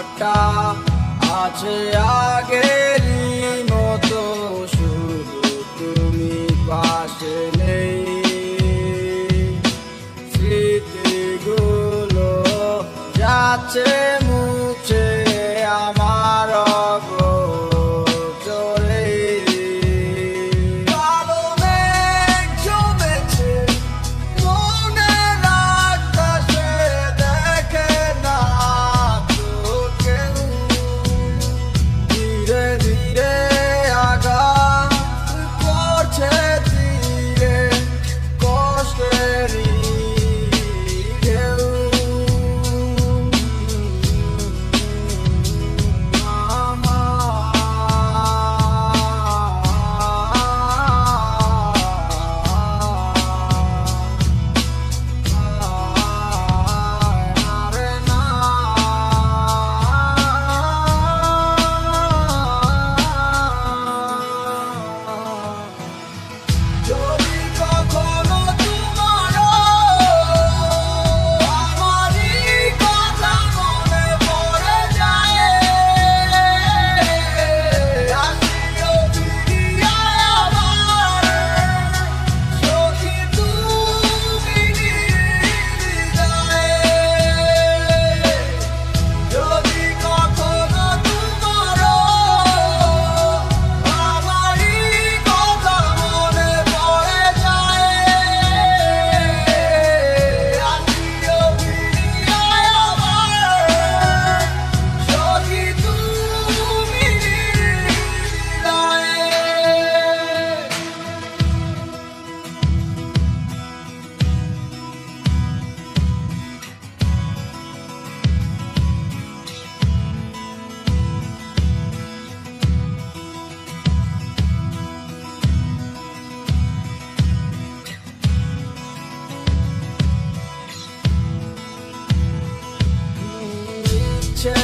হাতটা আছে আগেরই মতো, শুধু তুমি পাশে নেই। স্মৃতিগুলো যাচ্ছে মুছে আমার অগোচরে। কালো মেঘ জমেছে মনের আকাশে, দেখে না তো কেউ। ধীরে ধীরে আঘাত করছে ধীরে কষ্টেরই ঢেউ। যদি কখনো তোমারও আমারই কথা মনে পড়ে যায়, আসিও ফিরিয়া আবার সখী তুমি হৃদয়ে। যদি কখনো তোমারও আমারই কথা মনে পড়ে যায়, আসিও ফিরিয়া আবার সখী তুমি হৃদয়ে। ইচ্ছে